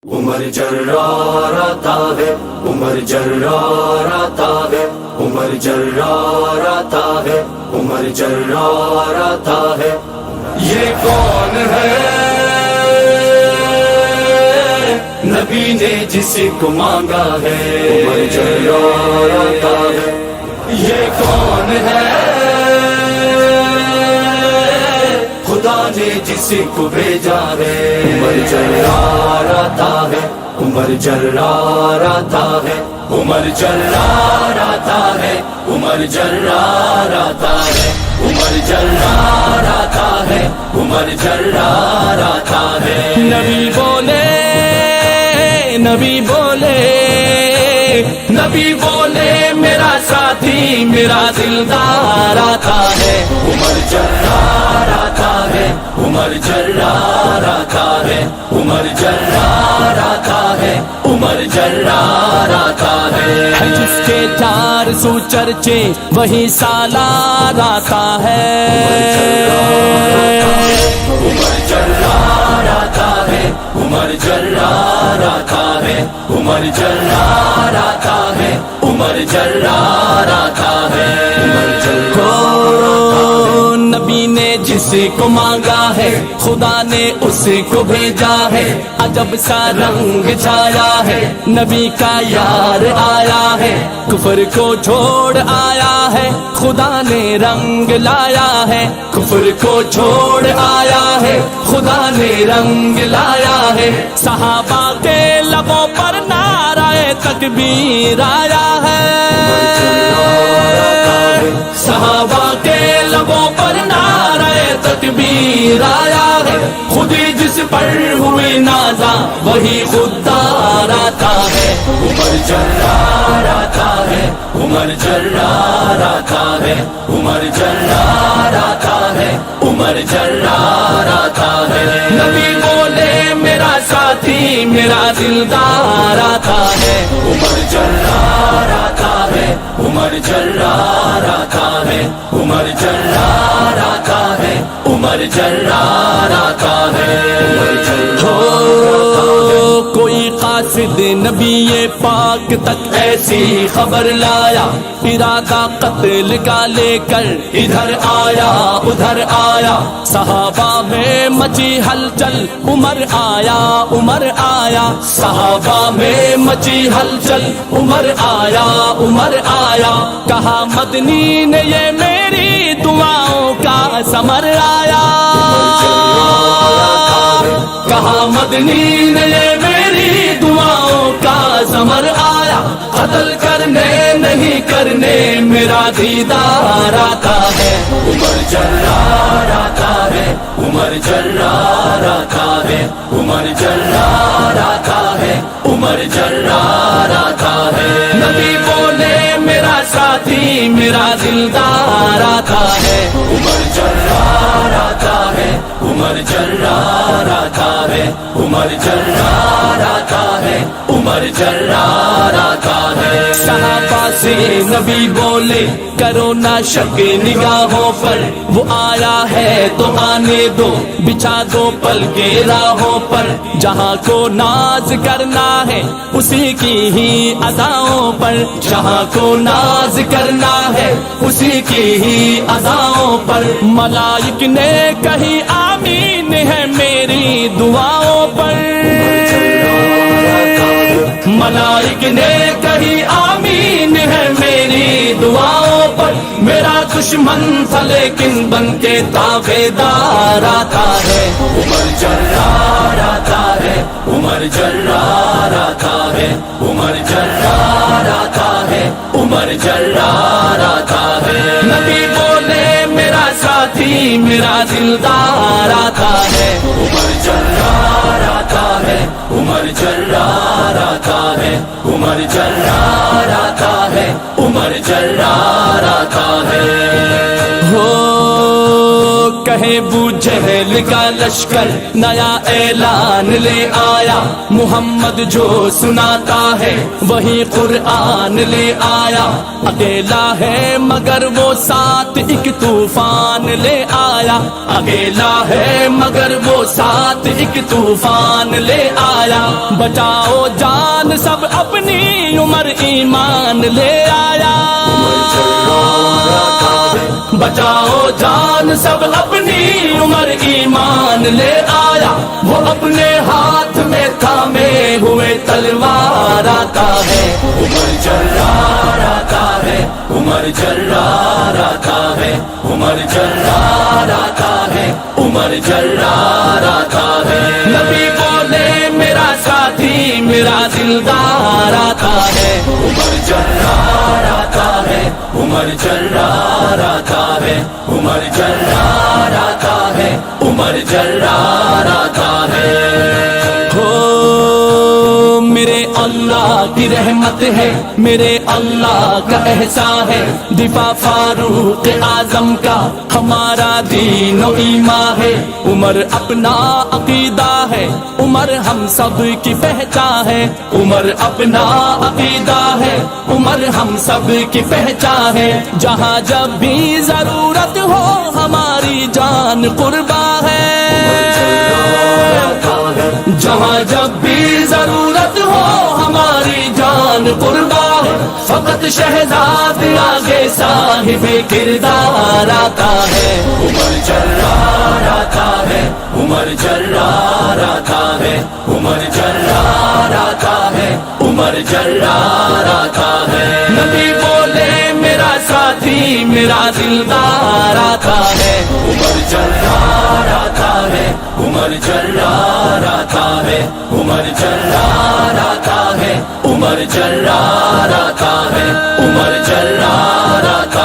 عمر جرار آتا ہے، عمر جرار آتا ہے، عمر جرار آتا ہے، عمر جرار آتا ہے۔ یہ کون ہے نبی نے جس کو مانگا ہے، عمر جرار آتا ہے۔ یہ کون ہے خدا نے جس کو بھیجا ہے، عمر جرار آتا ہے، عمر جرار آتا ہے، عمر جرار آتا ہے، عمر جرار آتا ہے، عمر جرار آتا ہے، عمر جرار آتا ہے۔ نبی بولے، نبی بولے، نبی بولے میرا ساتھی میرا دلدار آتا ہے، عمر جرار آتا ہے، عمر جرار آتا ہے، عمر جرار آتا ہے، عمر جرار آتا ہے۔ جس کے 400 چرچے وہی سالار آتا ہے، عمر جرار آتا ہے، عمر جرار آتا ہے، عمر جرار آتا ہے، عمر جرار آتا ہے۔ نبی نے جس کو مانگا ہے خدا نے اس کو بھیجا ہے، عجب سا رنگ چھایا ہے، نبی کا یار آیا ہے، کفر کو چھوڑ آیا ہے، خدا نے رنگ لایا ہے، کفر کو چھوڑ آیا ہے، خدا نے رنگ لایا ہے۔ صحابہ کے لبوں پر نعرہ تکبیر آیا ہے، صحابہ کے لبوں پر نعرہ تکبیر آیا ہے، خود ہی جس پر ہوئی نازا وہی خوددار آتا ہے، عمر جرار آتا ہے، عمر جرار آتا ہے، عمر جرار آتا ہے، عمر جرار آتا ہے۔ نبی بولے میرا ساتھی میرا دلدار آتا ہے، عمر جرار آتا ہے، عمر جرار آتا ہے، عمر جرار آتا ہے، عمر جرار آتا ہے۔ کوئی قاصد نبی پاک تک ایسی خبر لایا، ارادہ قتل کا لے کر ادھر آیا ادھر آیا، صحابہ میں مچی ہلچل، عمر آیا عمر آیا، صحابہ میں مچی ہلچل، عمر آیا عمر آیا، کہا مدنی نے یہ میری دعاؤں کا ثمر آیا، کہا مدنی نے یہ میری دعاؤں کا ثمر آیا، قتل کرنے نہیں کرنے میرا دیدار آتا ہے، عمر جرار آتا ہے، عمر جرار آتا ہے، عمر جرار آتا ہے، عمر جرار آتا ہے۔ نبی بولے میرا ساتھی میرا دلدار آتا ہے، عمر جرار آتا ہے، عمر جرار آتا ہے، عمر جرار آتا ہے، عمر جرار آتا ہے۔ صحابہ سے نبی بولے کرو نہ شک نگاہوں پر، وہ آیا ہے تو آنے دو، بچھا دو پل کے راہوں پر، جہاں کو ناز کرنا ہے اسی کی ہی اداؤں پر، جہاں کو ناز کرنا ہے اسی کی ہی اداؤں پر، ملائک نے کہی آمین ہے میری دعاؤں پر، ملائک نے کہی آمین ہے میری دعاؤں پر، میرا دشمن تھا لیکن بن کے تابعدار آتا ہے، عمر جرار آتا ہے، عمر جرار آتا ہے، عمر جرار آتا ہے، عمر جرار آتا ہے۔ نبی بولے میرا ساتھی میرا دلدار آتا ہے، عمر جرار آتا ہے، عمر جرار آتا ہے، عمر جرار آتا ہے، عمر جرار آتا ہے۔ کہے ابو جہل کا لشکر نیا اعلان لے آیا، محمد جو سناتا ہے وہی قرآن لے آیا، اکیلا ہے مگر وہ ساتھ ایک طوفان لے آیا، اکیلا ہے مگر وہ ساتھ ایک طوفان لے آیا، بچاؤ جان سب اپنی عمر ایمان لے آیا، بچاؤ جان سب اپنی عمر ایمان لے آیا، وہ اپنے ہاتھ میں تھامے ہوئے تلوار آتا ہے، عمر جرار آتا ہے، عمر جرار آتا ہے، عمر جرار آتا ہے، عمر جرار آتا ہے، نبی بولے میرا ساتھی میرا دلدار آتا ہے، عمر جرار آتا ہے، عمر جرار آتا ہے، عمر جرار آتا ہے، عمر جرار آتا ہے، میرے اللہ کی رحمت ہے، میرے اللہ کا احسان ہے، دفاع فاروق اعظم کا ہمارا دین و ایمان ہے، عمر اپنا عقیدہ ہے، عمر ہم سب کی پہچان ہے، عمر اپنا عقیدہ ہے، عمر ہم سب کی پہچان ہے، جہاں جب بھی ضرورت ہو ہماری جان قربان ہے، جہاں جب بھی ضرورت ہو ہماری جان قربان ہے، فقط شہزاد آگے صاحب کردار آتا ہے، عمر جرار آتا ہے، عمر جرار آتا ہے، عمر جرار آتا ہے، عمر جرار آتا ہے، نبی بولے میرا ساتھی میرا دلدار آتا ہے، عمر جرار آتا ہے، عمر جرار آتا ہے، عمر جرار آتا ہے، عمر جرار آتا ہے، عمر جرار آتا ہے۔